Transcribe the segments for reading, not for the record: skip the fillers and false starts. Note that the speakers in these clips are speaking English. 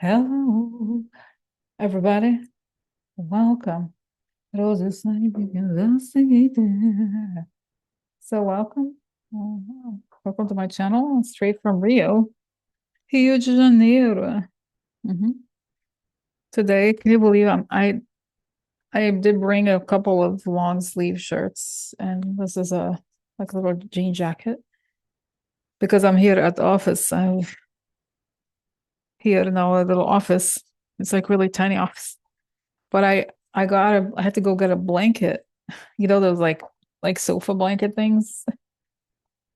Hello, everybody. Welcome. Roses So welcome. Welcome to my channel, straight from Rio, Rio de Janeiro. Today, can you believe I did bring a couple of long sleeve shirts, and this is a like a little jean jacket because I'm here at the office. I'm here in our little office. It's like really tiny office. But I had to go get a blanket, those like sofa blanket things.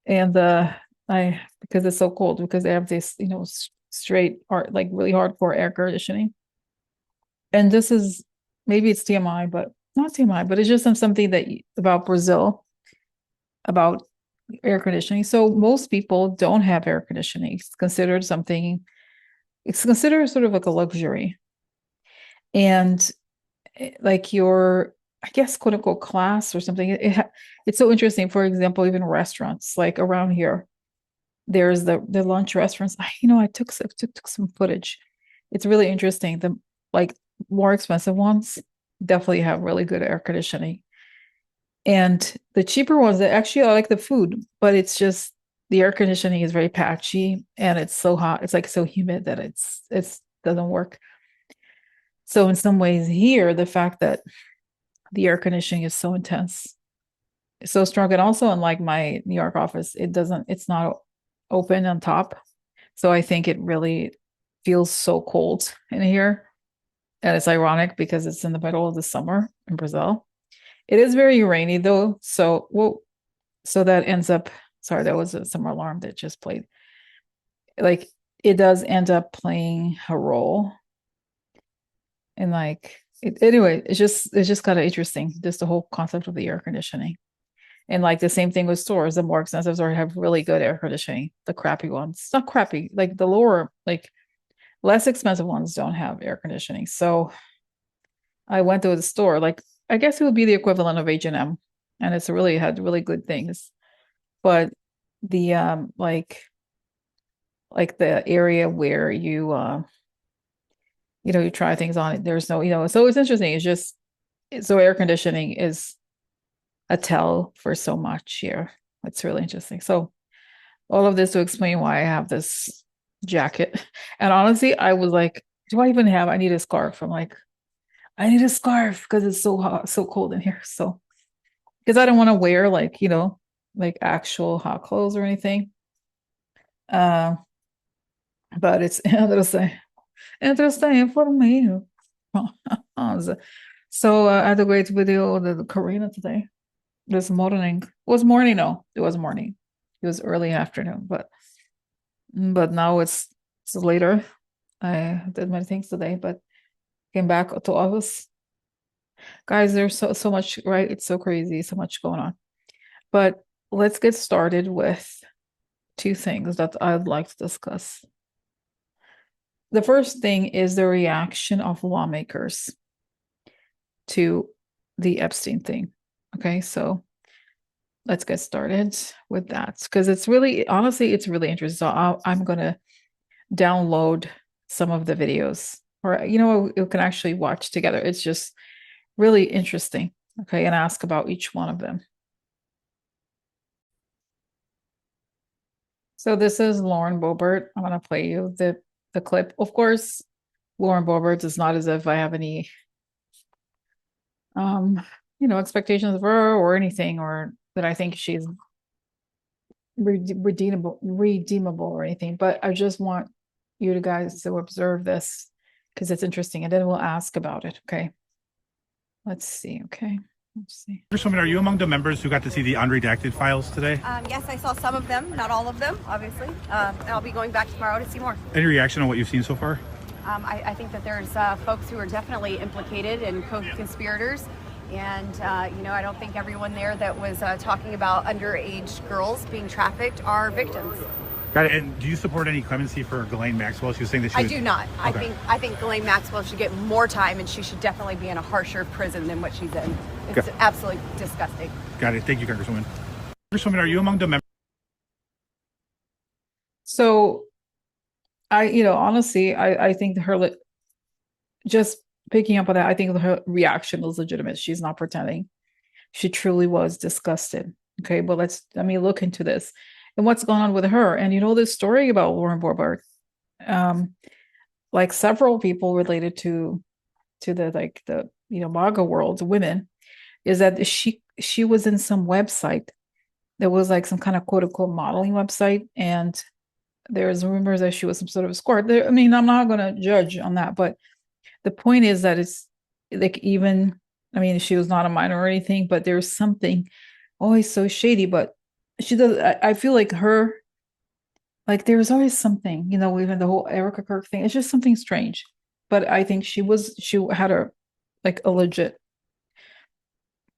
And I because it's so cold because they have this, straight art like really hardcore air conditioning. And this is maybe it's TMI, but not TMI, but it's just something about Brazil, about air conditioning. So most people don't have air conditioning. It's considered sort of like a luxury. And like your, I guess, quote unquote class or something. It's so interesting. For example, even restaurants like around here, there's the lunch restaurants. I took some footage. It's really interesting. The like more expensive ones definitely have really good air conditioning, and the cheaper ones that actually I like the food, but it's just the air conditioning is very patchy and it's so hot. It's like so humid that it's doesn't work. So in some ways here, the fact that the air conditioning is so intense, so strong, and also unlike my New York office, it's not open on top. So I think it really feels so cold in here. And it's ironic because it's in the middle of the summer in Brazil. It is very rainy though. So that ends up, sorry, that was a summer alarm that just played. Like it does end up playing a role. And anyway, it's just kind of interesting, just the whole concept of the air conditioning. And like the same thing with stores, the more expensive stores have really good air conditioning. The crappy ones, not crappy, like the lower, like less expensive ones don't have air conditioning. So I went to the store, like I guess it would be the equivalent of H&M, and it's really had really good things. But the like the area where you try things on it, there's no, so it's interesting. It's just so air conditioning is a tell for so much here. It's really interesting. So all of this to explain why I have this jacket. And honestly, I was like, do I even have? I need a scarf. I'm like, I need a scarf because it's so hot, so cold in here. So because I don't want to wear like actual hot clothes or anything. Uh, but it's interesting for me. So I had a great video with the Karina today. This morning. It was morning, no, it was morning. It was early afternoon, but now it's later. I did many things today, but came back to office. Guys, there's so much, right? It's so crazy, so much going on. But let's get started with two things that I'd like to discuss. The first thing is the reaction of lawmakers to the Epstein thing. Okay, so let's get started with that because it's really, honestly, it's really interesting. So I'm going to download some of the videos, or you can actually watch together. It's just really interesting. Okay, and ask about each one of them. So this is Lauren Boebert. I'm going to play you the clip. Of course, Lauren Boebert is not as if I have any expectations of her or anything, or that I think she's redeemable or anything. But I just want you guys to observe this because it's interesting, and then we'll ask about it. Okay. Let's see. Okay. Let's see. Congresswoman, are you among the members who got to see the unredacted files today? Yes, I saw some of them, not all of them, obviously. I'll be going back tomorrow to see more. Any reaction on what you've seen so far? I think that there's folks who are definitely implicated and co-conspirators. And, I don't think everyone there that was talking about underage girls being trafficked are victims. Got it. And do you support any clemency for Ghislaine Maxwell? She was saying that she I do not. Okay. I think Ghislaine Maxwell should get more time, and she should definitely be in a harsher prison than what she's in. It's absolutely disgusting. Got it. Thank you, Congresswoman. Congresswoman, are you among the members? So Honestly, I think just picking up on that, I think her reaction was legitimate. She's not pretending. She truly was disgusted. Okay, but let me look into this and what's going on with her. And this story about Lauren Boebert, um, like several people related to the MAGA world, women, is that she was in some website that was like some kind of quote unquote modeling website, and there's rumors that she was some sort of escort. I mean, I'm not going to judge on that, but the point is that it's like, even, I mean, she was not a minor or anything, but there's something always so shady. But she does, I feel like her, like there's always something, even the whole Erica Kirk thing, it's just something strange. But I think she had a legit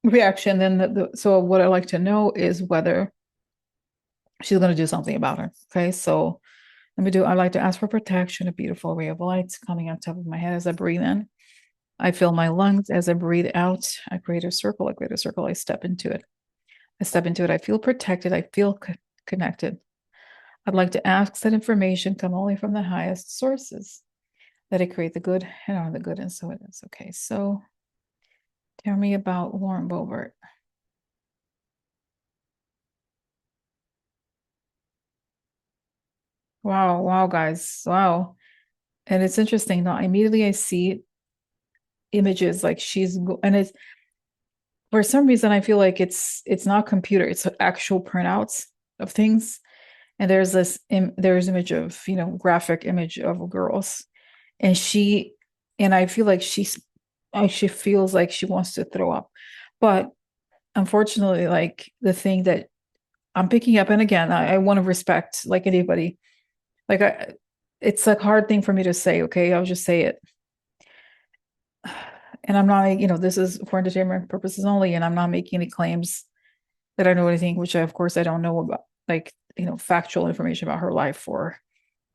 reaction. Then so what I like to know is whether she's going to do something about her. Okay, so I like to ask for protection, a beautiful ray of light coming on top of my head as I breathe in. I fill my lungs as I breathe out. I create a circle. I step into it. I feel protected. I feel connected. I'd like to ask that information come only from the highest sources, that it create the good and are the good, and so it is. Okay, so tell me about Lauren Boebert. Wow, wow, guys, wow. And it's interesting. Now, immediately I see images like and it's, for some reason I feel like it's not computer, it's actual printouts of things. And there's image of, graphic image of girls, and I feel like she feels like she wants to throw up. But unfortunately, like the thing that I'm picking up, and again, I want to respect like anybody, like it's a hard thing for me to say. Okay, I'll just say it. And I'm not, this is for entertainment purposes only, and I'm not making any claims that I know anything, which of course I don't know about, like, factual information about her life, or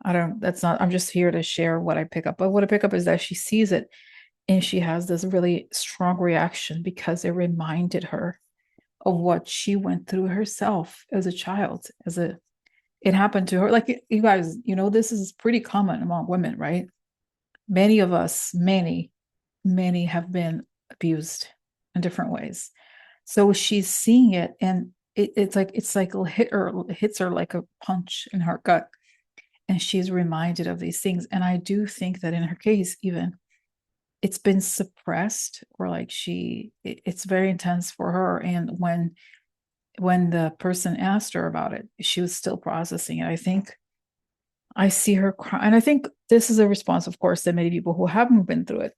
that's not, I'm just here to share what I pick up. But what I pick up is that she sees it and she has this really strong reaction because it reminded her of what she went through herself as a child, it happened to her. Like, you guys, this is pretty common among women, right? Many of us, many have been abused in different ways. So she's seeing it, and it's like hits her like a punch in her gut, and she's reminded of these things. And I do think that in her case, even it's been suppressed, or like it's very intense for her. And when the person asked her about it, she was still processing it. I think I see her cry, and I think this is a response, of course, that many people who haven't been through it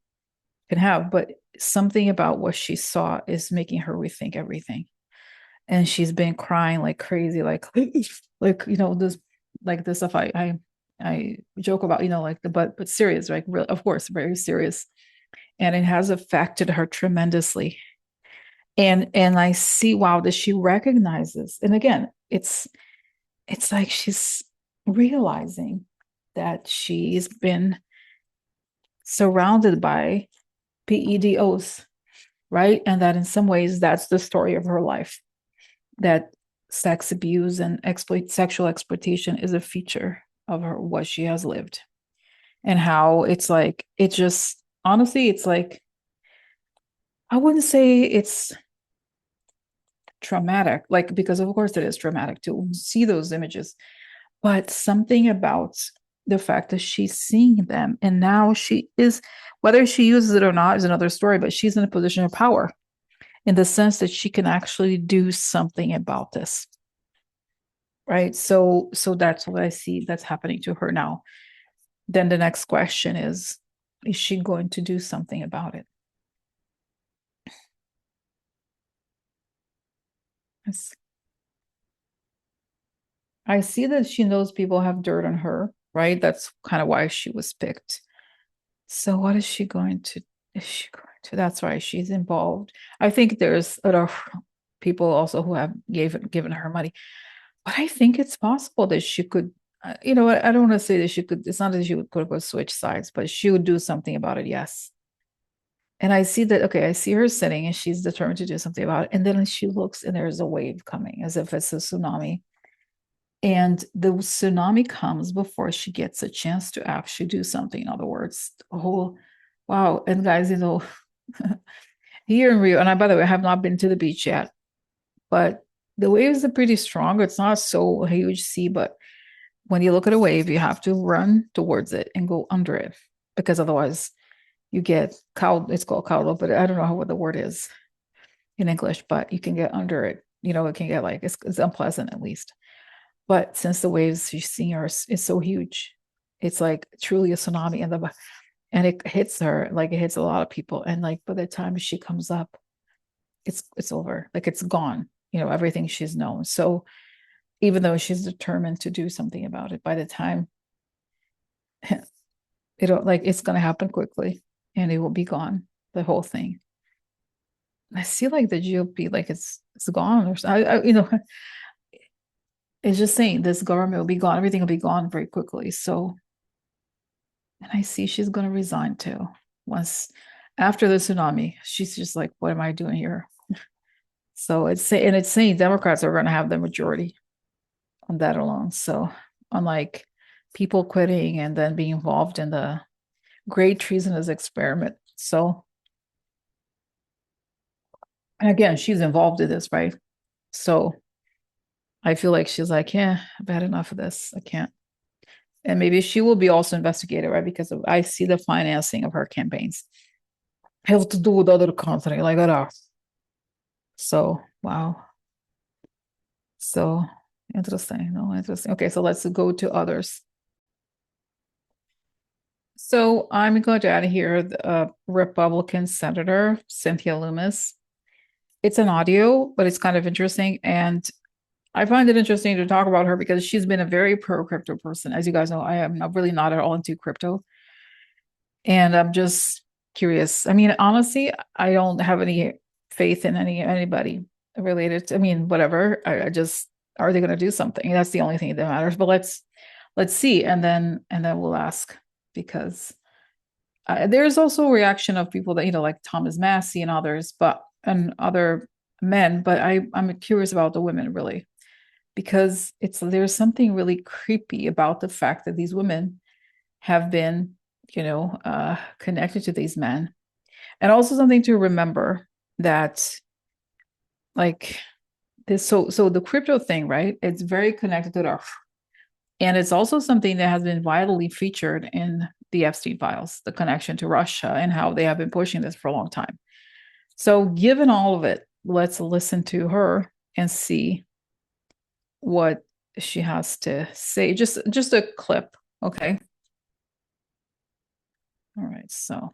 can have, but something about what she saw is making her rethink everything. And she's been crying like crazy, like this, like this stuff I joke about, like but serious, right? Real, of course, very serious. And it has affected her tremendously. And I see, wow, that she recognizes. And again, it's like she's realizing that she's been surrounded by PEDOs, right? And that in some ways that's the story of her life, that sex abuse and sexual exploitation is a feature of what she has lived. And how it's like, it just, honestly, it's like, I wouldn't say it's traumatic, like, because of course it is traumatic to see those images, but something about the fact that she's seeing them, and now she is, whether she uses it or not is another story, but she's in a position of power in the sense that she can actually do something about this, right? So that's what I see that's happening to her now. Then the next question is she going to do something about it? I see that she knows people have dirt on her, right? That's kind of why she was picked. So what is she going to, that's why she's involved. I think there's other people also who have given her money, but I think it's possible that she could, I don't want to say that she could, it's not that she would quote unquote switch sides, but she would do something about it. Yes. And I see that, okay, I see her sitting and she's determined to do something about it. And then she looks and there's a wave coming as if it's a tsunami. And the tsunami comes before she gets a chance to actually do something. In other words, oh, wow. And guys, here in Rio, and by the way, I have not been to the beach yet, but the waves are pretty strong. It's not so huge sea, but when you look at a wave, you have to run towards it and go under it, because otherwise you get cow. It's called cowdo, but I don't know what the word is in English, but you can get under it. It can get like, it's unpleasant at least. But since the waves she's seeing is so huge, it's like truly a tsunami, and it hits her like it hits a lot of people. And like by the time she comes up, it's over. Like it's gone. Everything she's known. So even though she's determined to do something about it, by the time it's going to happen quickly, and it will be gone. The whole thing. I see like the GOP, like it's gone, or it's just saying this government will be gone. Everything will be gone very quickly. So, and I see she's going to resign too. Once after the tsunami, she's just like, what am I doing here? So it's saying Democrats are going to have the majority on that alone. So unlike people quitting and then being involved in the great treasonous experiment. So, and again, she's involved in this, right? So I feel like she's like, yeah, I've had enough of this. I can't. And maybe she will be also investigated, right? Because I see the financing of her campaigns have to do with other country, like that. So, wow. So interesting. No, interesting. Okay, so let's go to others. So I'm going to add here the Republican Senator Cynthia Lummis. It's an audio, but it's kind of interesting. And I find it interesting to talk about her because she's been a very pro-crypto person. As you guys know, I am really not at all into crypto. And I'm just curious. I mean, honestly, I don't have any faith in anybody related to, whatever. I just, are they going to do something? That's the only thing that matters. But let's see. And then we'll ask, because there's also a reaction of people that, like Thomas Massey and others, and other men. But I'm curious about the women, really, because there's something really creepy about the fact that these women have been, connected to these men. And also something to remember that, like this, so the crypto thing, right? It's very connected to our, and it's also something that has been widely featured in the Epstein files, the connection to Russia and how they have been pushing this for a long time. So given all of it, let's listen to her and see what she has to say. Just a clip, okay? All right, so.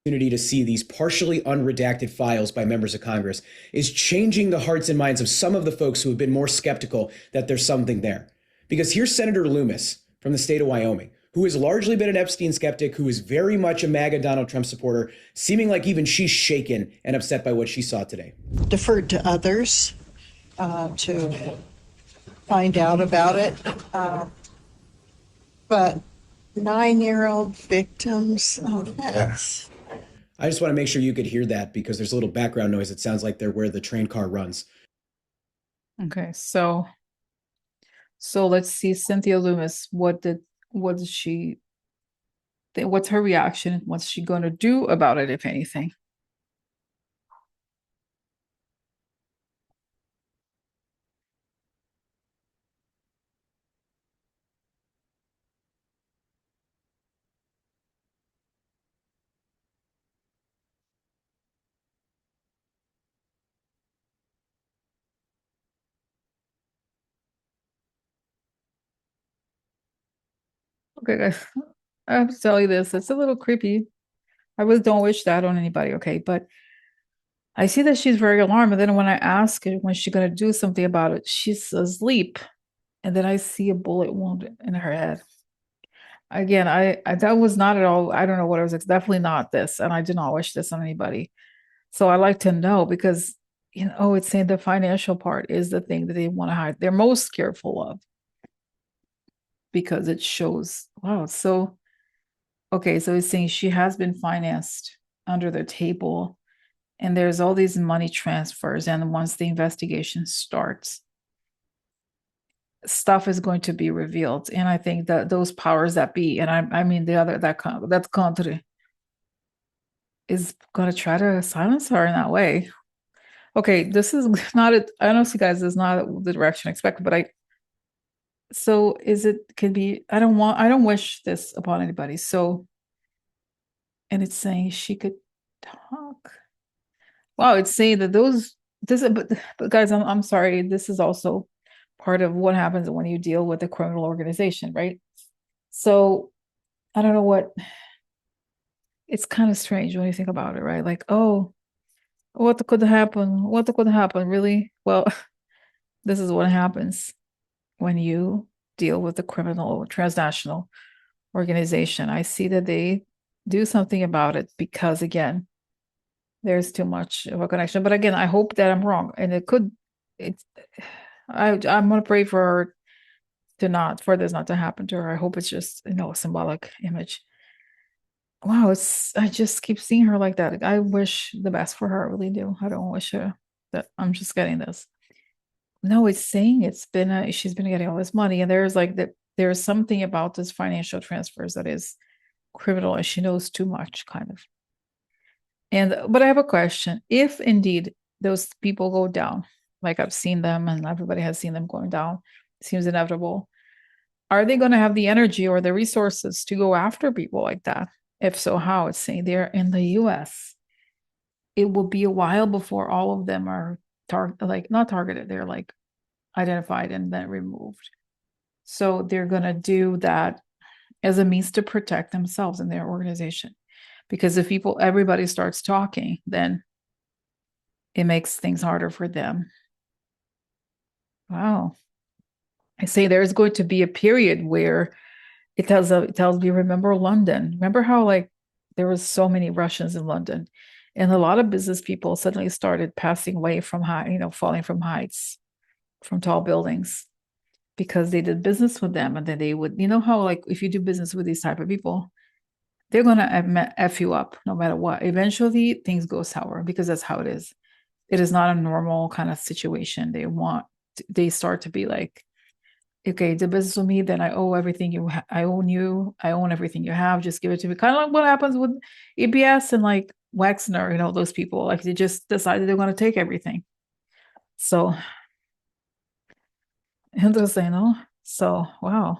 Opportunity to see these partially unredacted files by members of Congress is changing the hearts and minds of some of the folks who have been more skeptical that there's something there. Because here's Senator Lummis from the state of Wyoming, who has largely been an Epstein skeptic, who is very much a MAGA Donald Trump supporter, seeming like even she's shaken and upset by what she saw today. Deferred to others to find out about it. But 9-year-old victims, yes. I just want to make sure you could hear that because there's a little background noise. It sounds like they're where the train car runs. Okay, so let's see Cynthia Lummis. What did she think? What's her reaction? What's she going to do about it, if anything? Okay, guys, I have to tell you this. It's a little creepy. I really don't wish that on anybody, okay? But I see that she's very alarmed. And then when I ask her when she's going to do something about it, she's asleep. And then I see a bullet wound in her head. Again, I that was not at all, I don't know what it was. It's definitely not this. And I do not wish this on anybody. So I like to know because, it's saying the financial part is the thing that they want to hide. They're most careful of because it shows, wow. So, okay, so it's saying she has been financed under the table and there's all these money transfers. And once the investigation starts, stuff is going to be revealed. And I think that those powers that be, and I mean the other that country is gonna try to silence her in that way. Okay, this is not it. Honestly, guys, this is not the direction I expected, but so is it could be I don't wish this upon anybody. So and it's saying she could talk. Wow, it's saying that but guys, I'm sorry, this is also part of what happens when you deal with a criminal organization, right? So I don't know it's kind of strange when you think about it, right? Like, oh, what could happen? What could happen? Really? Well, this is what happens when you deal with a criminal transnational organization. I see that they do something about it because, again, there's too much of a connection. But again, I hope that I'm wrong, and I'm gonna pray for her for this not to happen to her. I hope it's just a symbolic image. Wow, I just keep seeing her like that. I wish the best for her. I really do. I don't wish her that I'm just getting this. No, it's saying she's been getting all this money, and there's something about this financial transfers that is criminal, and she knows too much, kind of. But I have a question. If indeed those people go down, like I've seen them and everybody has seen them going down, it seems inevitable. Are they going to have the energy or the resources to go after people like that? If so, how? It's saying they're in the US. It will be a while before all of them are not targeted, they're like identified and then removed. So they're going to do that as a means to protect themselves and their organization. Because if everybody starts talking, then it makes things harder for them. Wow. I say there's going to be a period where it tells me, remember London? Remember how there was so many Russians in London, and a lot of business people suddenly started passing away from falling from heights, from tall buildings, because they did business with them, and then they would, how if you do business with these type of people, they're gonna F you up no matter what. Eventually things go sour because that's how it is. It is not a normal kind of situation. They start to be like, okay, the business with me, then I owe everything I own you. I own everything you have. Just give it to me. Kind of like what happens with EPS and like Wexner, those people, like they just decided they're going to take everything. So interesting, no? So, wow.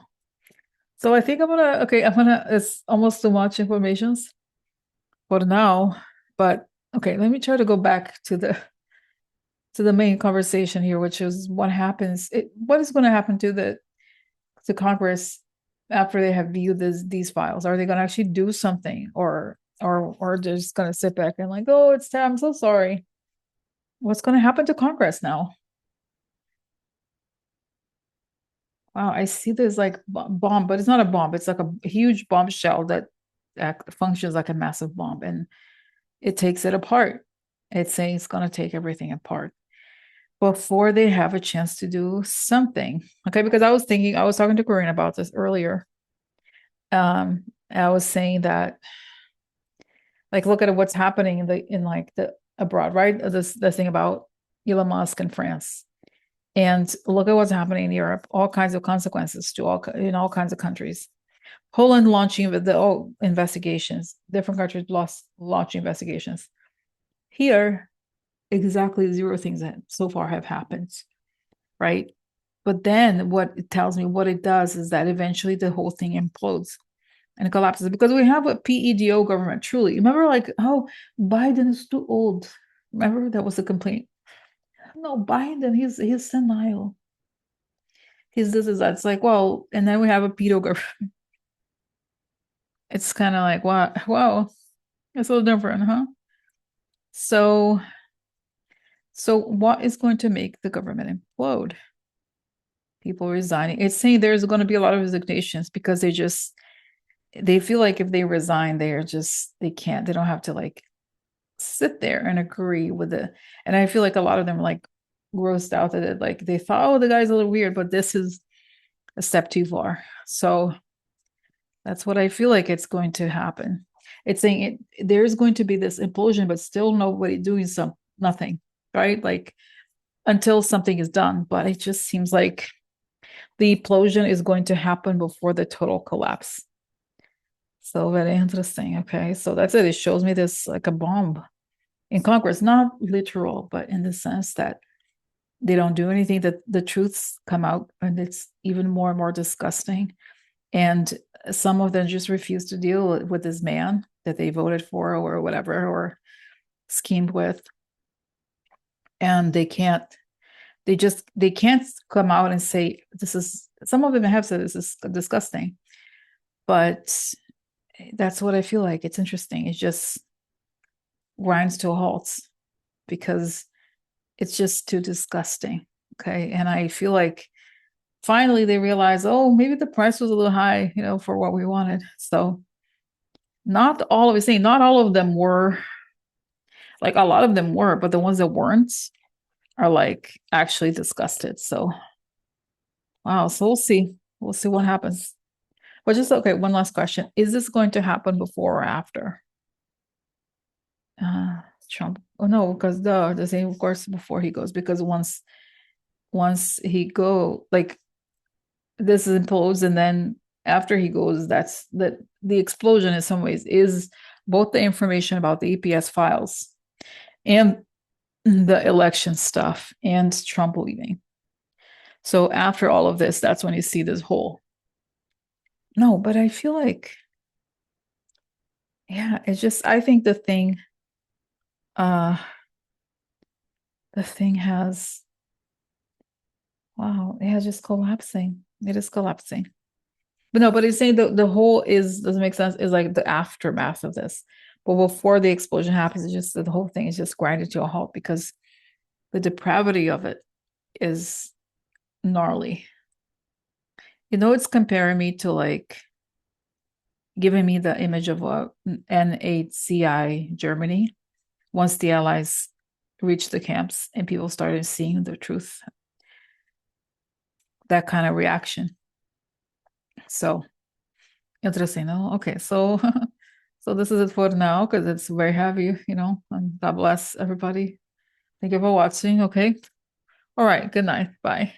So I think it's almost too much information for now, but okay, let me try to go back to the main conversation here, which is what is going to happen to Congress after they have viewed these files. Are they going to actually do something, or they're just going to sit back and like, oh, it's time, I'm so sorry. What's going to happen to Congress now? Wow, I see this like bomb, but it's not a bomb. It's like a huge bombshell that functions like a massive bomb, and it takes it apart. It's saying it's going to take everything apart before they have a chance to do something. Okay, because I was talking to Corinne about this earlier. I was saying that, like, look at what's happening in the abroad, right? The thing about Elon Musk in France. And look at what's happening in Europe, all kinds of consequences in all kinds of countries. Poland launching the investigations, different countries launching investigations. Here, exactly 0 things that so far have happened, right? But then what it tells me, what it does is that eventually the whole thing implodes and collapses because we have a PEDO government, truly. Remember, Biden is too old. Remember, that was the complaint. No, Biden, he's senile. This is that. It's like, well, and then we have a pedo government. It's kind of like, wow, it's a little different, huh? So what is going to make the government implode? People resigning. It's saying there's going to be a lot of resignations because they feel like if they resign, they don't have to sit there and agree with it. And I feel like a lot of them are grossed out at it. Like they thought, oh, the guy's a little weird, but this is a step too far. So that's what I feel like it's going to happen. It's saying there's going to be this implosion, but still nobody doing nothing, right? Like until something is done. But it just seems like the implosion is going to happen before the total collapse. So very interesting. Okay, so that's it. It shows me this like a bomb in Congress, not literal, but in the sense that they don't do anything, that the truths come out, and it's even more and more disgusting. And some of them just refuse to deal with this man that they voted for or whatever, or schemed with. And they can't come out and say, this is, some of them have said this is disgusting, but that's what I feel like. It's interesting. It just grinds to a halt because it's just too disgusting. Okay. And I feel like finally they realize, oh, maybe the price was a little high, for what we wanted. So not all of them were, like a lot of them were, but the ones that weren't are like actually disgusted. So wow. So we'll see. We'll see what happens. But just okay, one last question. Is this going to happen before or after? Trump. Oh no, because the same, of course, before he goes, because once he go, like this implodes, and then after he goes, that's the explosion in some ways is both the information about the EPS files and the election stuff and Trump leaving. So after all of this, that's when you see this whole. No, but I feel like, yeah, it's just, I think the thing has, wow, it has just collapsing. It is collapsing. But no, but it's saying the whole doesn't make sense, is like the aftermath of this. But before the explosion happens, it's just the whole thing is just grinded to a halt because the depravity of it is gnarly. It's comparing me to like giving me the image of a NHCI Germany once the Allies reached the camps and people started seeing the truth. That kind of reaction. So interesting. No? Okay, so so this is it for now because it's very heavy, and God bless everybody. Thank you for watching. Okay. All right. Good night. Bye.